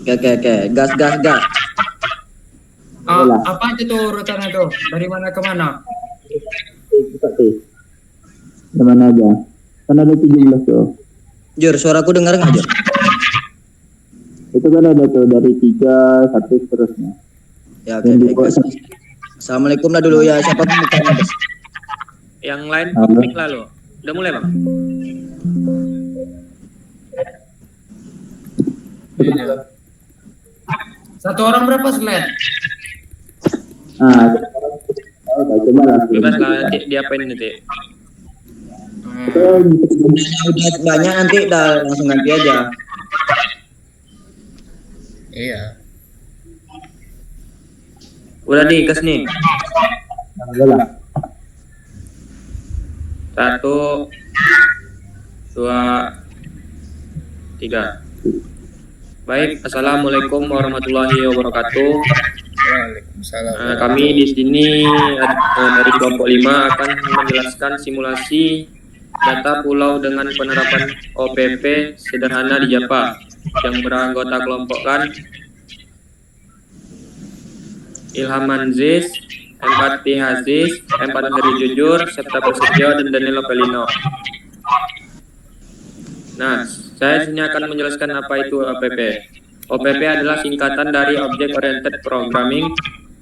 Oke. Gas, gas, gas. Apa itu tuh urutannya tuh? Dari mana ke mana? Mana aja? Kan ada 17 tuh. Jur, suaraku dengar nggak, Jur? Itu kan ada tuh dari 3, 1 seterusnya. Ya, oke. Assalamualaikum lah dulu ya. Siapa pembukanya, Bes? Yang lain komik lah lo. Udah mulai, Bang? Satu orang berapa slide? Coba lah. Bebas lah, nanti diapain nanti. Udah banyak nanti dah langsung ganti aja. Iya. Udah nih, kes nih. Udah. 1, 2, 3. Baik, assalamualaikum warahmatullahi wabarakatuh. Waalaikumsalam. Kami di sini dari kelompok 5 akan menjelaskan simulasi data pulau dengan penerapan OPP sederhana di Java yang beranggota kelompokkan Ilham Manzis, Empati Haziz, Empati Heri Jujur, Septa Prasetyo, dan Daniel Pelino. Nah, saya sini akan menjelaskan apa itu OPP. OPP adalah singkatan dari Object Oriented Programming,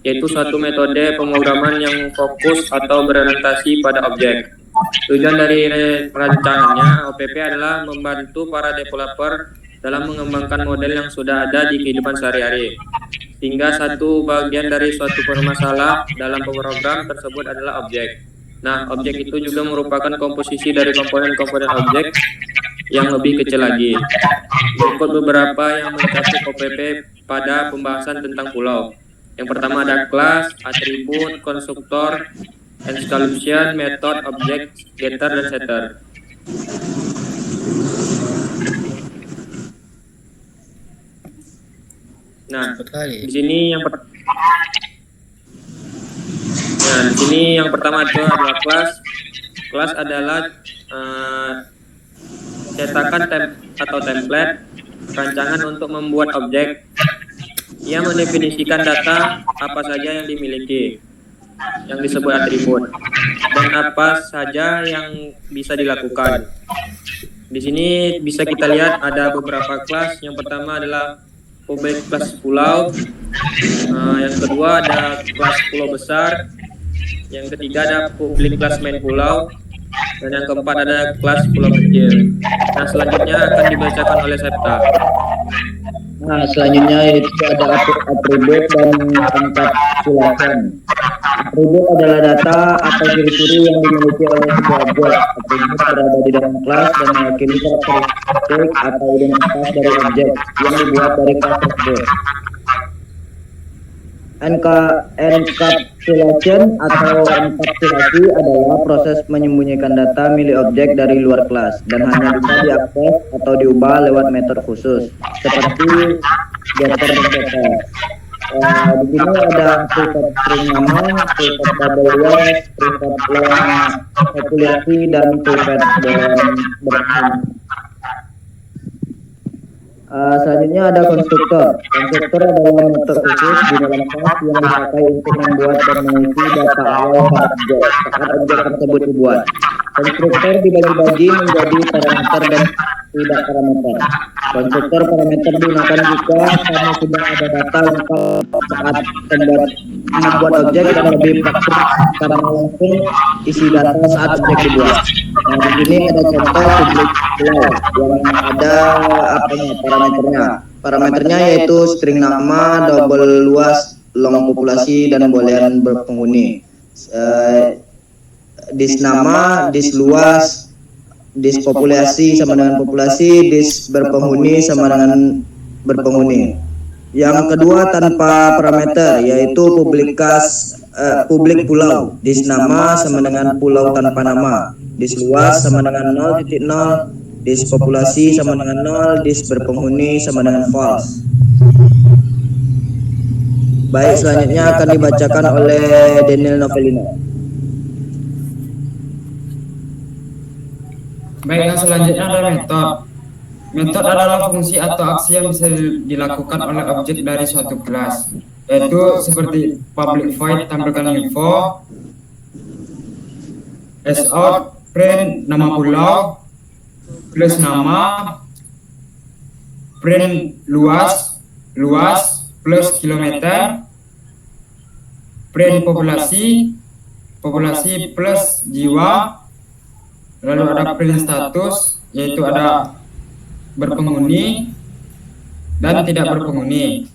yaitu suatu metode pemrograman yang fokus atau berorientasi pada objek. Tujuan dari rancangannya, OPP adalah membantu para developer dalam mengembangkan model yang sudah ada di kehidupan sehari-hari. Sehingga satu bagian dari suatu permasalahan dalam pemrogram tersebut adalah objek. Nah, objek itu juga merupakan komposisi dari komponen-komponen objek yang lebih kecil lagi. Berikut beberapa yang mencakup OPP pada pembahasan tentang pulau. Yang pertama ada kelas, atribut, konstruktor, exclusion, method, objek, getter, dan setter. Nah, di sini yang pertama itu adalah kelas. Kelas adalah cetakan atau template rancangan untuk membuat objek. Ia mendefinisikan data apa saja yang dimiliki, yang disebut atribut, dan apa saja yang bisa dilakukan. Di sini bisa kita lihat ada beberapa kelas. Yang pertama adalah public kelas pulau, yang kedua ada kelas pulau besar, yang ketiga ada public kelas main pulau, dan yang keempat ada kelas pulau kecil. Nah, selanjutnya akan dibacakan oleh Septa. Nah, selanjutnya itu ada atribut dan encapsulation. Atribut adalah data atau ciri-ciri yang dimiliki oleh sebuah objek. Atribut berada di dalam kelas dan mewakili karakteristik atau identitas dari objek yang dibuat dari kelas tersebut. Encapsulation atau enkapsulasi adalah proses menyembunyikan data milik objek dari luar kelas dan hanya bisa diakses atau diubah lewat metode khusus seperti getter dan setter. Di sini ada preset string nama, preset double was, preset long populasi, dan preset berhenti. Selanjutnya ada konstruktor. Konstruktor adalah metode khusus di dalam kelas yang dipakai untuk membuat dan mengisi data awal pada objek saat objek tersebut dibuat. Konstruktor dibagi-bagi menjadi parameter dan tidak parameter. Konstruktor parameter digunakan jika kamu sudah ada data lengkap saat membuat objek dan lebih praktis karena langsung isi data saat objek dibuat. Nah, di sini ada contoh public pulau yang ada parameternya. Parameternya yaitu string nama, double luas, long populasi, dan boolean berpenghuni. Dis nama, dis luas, dis populasi sama dengan populasi, dis berpenghuni sama dengan berpenghuni. Yang kedua tanpa parameter yaitu publik pulau. Dis nama sama dengan pulau tanpa nama. Dis luas sama dengan 0.0, dis populasi sama dengan 0, dis berpenghuni sama dengan false. Baik, selanjutnya akan dibacakan oleh Daniel Novelino. Baik, yang selanjutnya ada metode. Metode adalah fungsi atau aksi yang bisa dilakukan oleh objek dari suatu kelas, yaitu seperti public void tampilkan info, sout print nama pulau plus nama, print luas plus kilometer, print populasi plus jiwa, lalu ada print status yaitu ada berpenghuni dan tidak berpenghuni.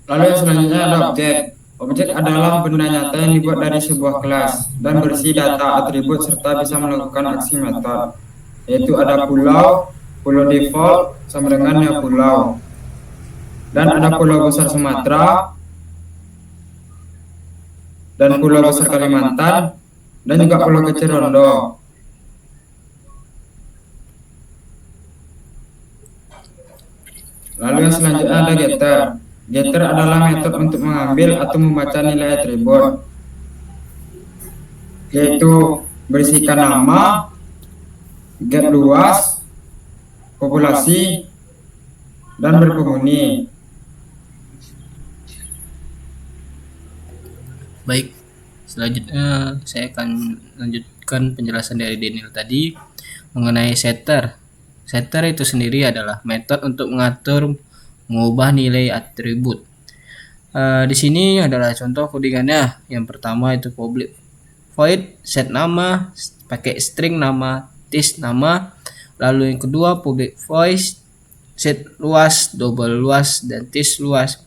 Lalu yang selanjutnya ada objek. Objek adalah benda nyata yang dibuat dari sebuah kelas dan berisi data atribut serta bisa melakukan aksi metode, yaitu ada pulau default sama dengan ya pulau, dan ada pulau besar Sumatera dan pulau besar Kalimantan dan juga pulau kecil Rondo. Lalu yang selanjutnya ada getter. Getter adalah metode untuk mengambil atau membaca nilai atribut, yaitu berisikan nama, get luas, populasi, dan berpenghuni. Baik, selanjutnya saya akan lanjutkan penjelasan dari Daniel tadi mengenai setter. Setter itu sendiri adalah metode untuk mengatur mengubah nilai atribut. Di sini adalah contoh codingannya. Yang pertama itu public void set nama pakai string nama, tis nama. Lalu yang kedua public void set luas, double luas, dan tis luas.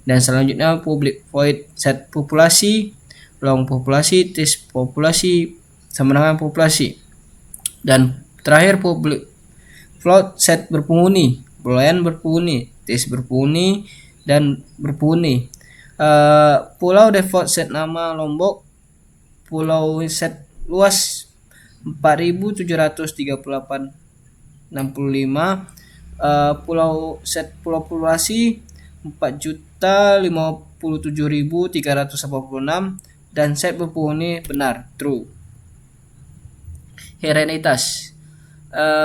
Dan selanjutnya public void set populasi, long populasi, tis populasi, sama dengan populasi. Dan terakhir public float set berpenghuni, boolean berpenghuni, tis berpenghuni, dan berpenghuni. Pulau default set nama Lombok, pulau set luas 4.738,65, pulau set pulau populasi 4.057.386, dan set berpenghuni benar, true. Hereditas.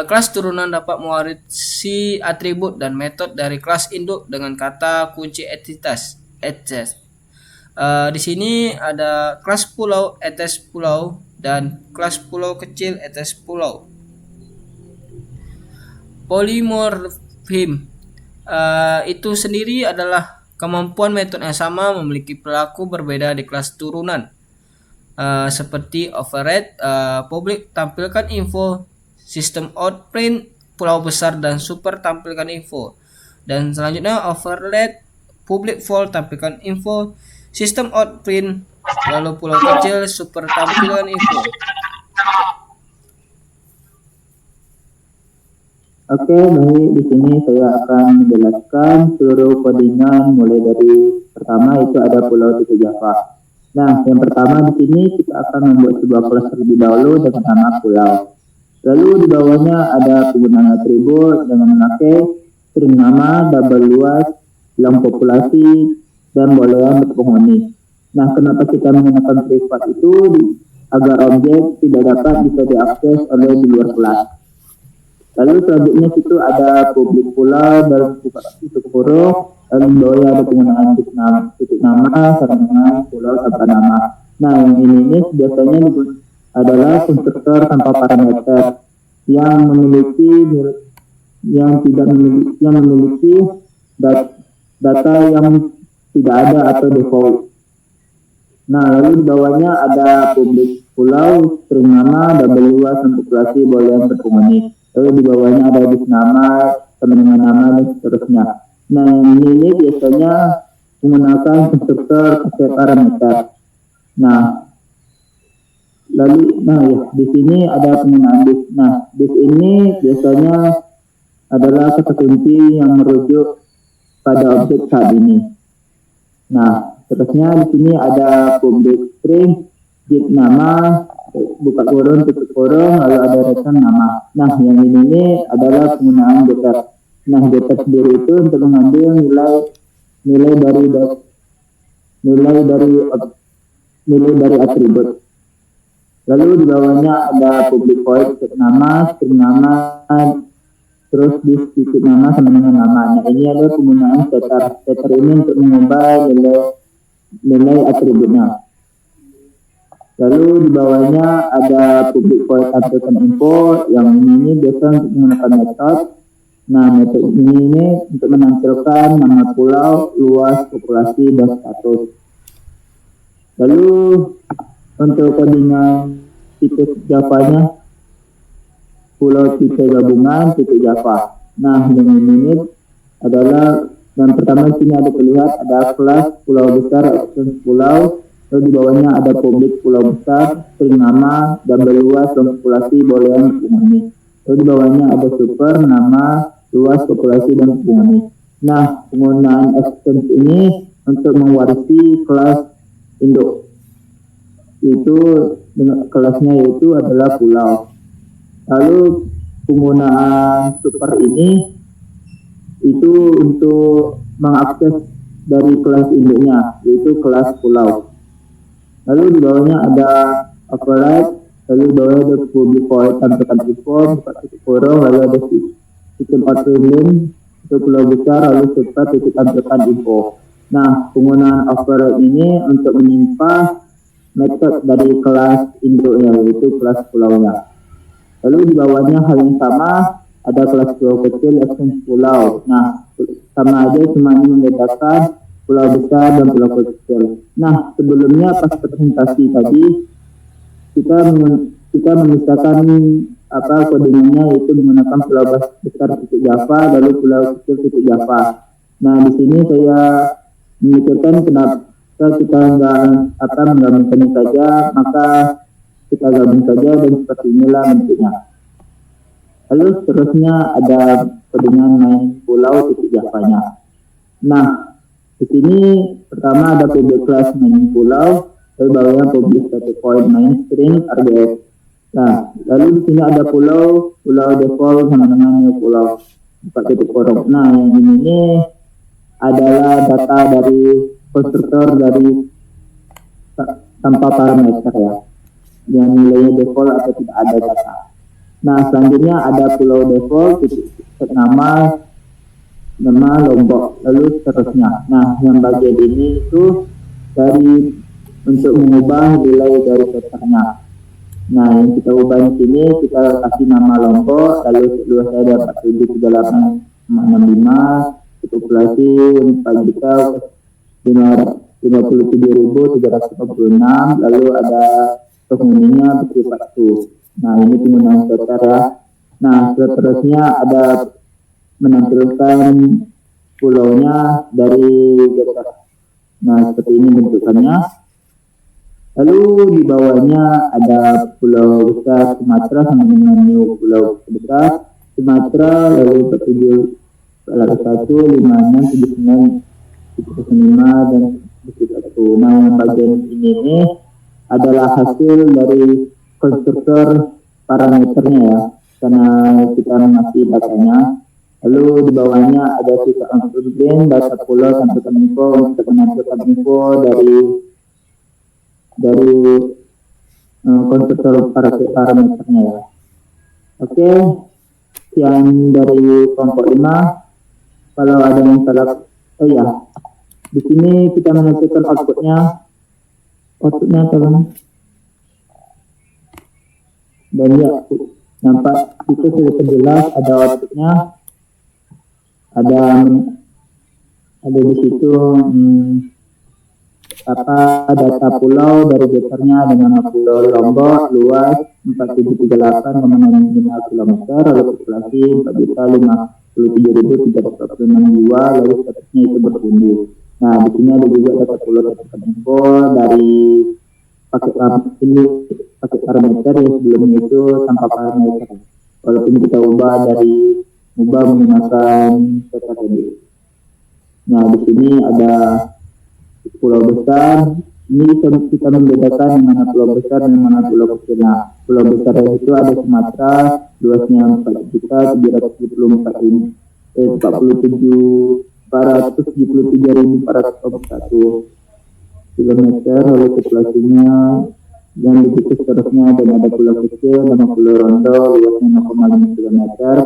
Kelas turunan dapat mewarisi atribut dan metode dari kelas induk dengan kata kunci entitas. Di sini ada kelas pulau etes pulau dan kelas pulau kecil etes pulau. Polymorphism itu sendiri adalah kemampuan metode yang sama memiliki perilaku berbeda di kelas turunan. Seperti override, public tampilkan info, sistem out print pulau besar dan super tampilkan info, dan selanjutnya override public void tampilkan info, sistem out print, lalu pulau kecil super tampilkan info. Oke, baik, di sini saya akan menjelaskan seluruh codingan mulai dari pertama itu ada pulau tipe Java. Nah, yang pertama di sini kita akan membuat sebuah kelas terlebih dahulu dengan nama pulau. Lalu di bawahnya ada penggunaan atribut dengan memakai string nama, double luas, long populasi, dan boolean berpenghuni. Nah, kenapa kita menggunakan privat itu agar objek tidak dapat bisa diakses oleh di luar kelas. Lalu selanjutnya situ ada publik pulau dalam tutup huruf, lalu di bawahnya ada penggunaan titik nama sama dengan pulau tanpa nama. Nah, yang ini biasanya adalah konstruktor tanpa parameter yang memiliki data yang tidak ada atau default. Nah, lalu di bawahnya ada publik pulau, string nama, double luas, dan populasi boolean berpenghuni. Lalu di bawahnya ada dis nama, sama dengan nama, dan seterusnya. Nah, ini biasanya menggunakan konstruktor pakai parameter. Nah, lalu, di sini ada penggunaan dis. Nah, dis ini biasanya adalah kata kunci yang merujuk pada objek saat ini. Nah, seterusnya di sini ada public string, jit nama, buka kurung, tutup kurung, lalu ada return nama. Nah, yang ini adalah penggunaan getter. Nah, getter sendiri itu untuk mengambil nilai dari atribut. Lalu di bawahnya ada public void, string nama, terus di titik nama sama dengan nama. Nah, ini ada penggunaan setter. Setter ini untuk mengubah nilai atributnya. Lalu di bawahnya ada public void tampilkan info. Yang ini biasa untuk menggunakan metode. Nah, metode ini untuk menampilkan nama pulau, luas, populasi, dan status. Lalu untuk codingan tipe Java-nya, pulau tipe gabungan tipe Java. Nah, yang ini adalah yang pertama di sini ada terlihat ada kelas pulau besar, option pulau. Lalu di bawahnya ada publik pulau besar, string nama, double luas, populasi, boolean, penghuni. Lalu di bawahnya ada super, nama, luas, populasi, dan penghuni. Nah, penggunaan extend ini untuk mewarisi kelas induk. Itu dengan kelasnya yaitu adalah pulau. Lalu penggunaan super ini itu untuk mengakses dari kelas induknya yaitu kelas pulau. Lalu di bawahnya ada override, lalu di bawahnya ada public void tampilkan info, buka titik kurung, lalu ada sistem outline untuk pulau besar, lalu super titik tampilkan info. Nah, penggunaan override ini untuk menyimpan metode dari kelas induknya yaitu kelas pulaunya. Lalu di bawahnya hal yang sama, ada kelas pulau kecil, extension pulau. Nah, sama aja, cuma ini membedakan pulau besar dan pulau kecil. Nah, sebelumnya pas presentasi tadi kita memisahkan codingannya yaitu menggunakan pulau besar titik Java, lalu pulau kecil titik Java. Nah, di sini saya memikirkan kenapa kita menggabungkannya saja, maka kita gabung saja dan seperti inilah bentuknya. Lalu seterusnya ada codingan main pulau titik Java-nya. Nah, di sini pertama ada public class main pulau, lalu bawahnya public static void main string RGS. Nah, lalu di sini ada pulau default sama dengan new pulau 4.0. Nah, yang ini adalah data dari konstruktor dari tanpa parameter ya, yang nilainya default atau tidak ada data. Nah, selanjutnya ada pulau default titik nama Lombok, lalu seterusnya. Nah, yang bagian ini itu dari untuk mengubah nilai dari setternya. Nah, yang kita ubah di sini kita kasih nama Lombok, lalu luasnya ada 4.3865, populasi 4.057.346, lalu ada penghuninya bersifat itu. Nah, ini penggunaan setter ya. Nah, seterusnya ada menampilkan pulaunya dari getter. Nah, seperti ini bentukannya. Lalu di bawahnya ada pulau besar Sumatera sama dengan new pulau besar Sumatera, lalu 47.156.79.75 dan begitu. Nah, yang bagian ini adalah hasil dari konstruktor parameternya ya, karena kita mengasih datanya. Lalu di bawahnya ada sisa outline data pulau tampilkan info untuk menampilkan info dari konstruktor parameternya ya. Oke, yang dari kelompok 5. Kalau ada yang salah, di sini kita menentukan outputnya tolong. Dan ya, nampak itu sudah jelas ada outputnya, ada di situ data pulau dari getternya dengan nama pulau Lombok, luas 4.738,65 km, lalu populasi 4.057.346 jiwa, lalu statusnya itu berkunjung. Nah, di sini ada juga data pulau data info dari pakai parameter yang sebelumnya itu tanpa parameter. Walaupun kita ubah menggunakan data tadi. Nah, di sini ada pulau besar. Ini kita membedakan yang mana pulau besar dan yang mana pulau kecil. Nah, pulau besar itu ada Sumatera, luasnya 4.473.471 km, lalu populasinya dan begitu seterusnya, dan ada pulau kecil nama Pulau Rondo luasnya 0,5 km,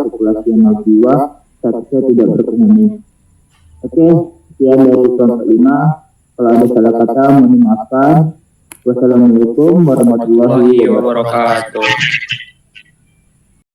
populasi 0 jiwa, statusnya tidak berpenghuni. Oke, sekian dari kelompok 5. Kalau ada salah kata mohon dimaafkan. Wassalamualaikum warahmatullahi wabarakatuh.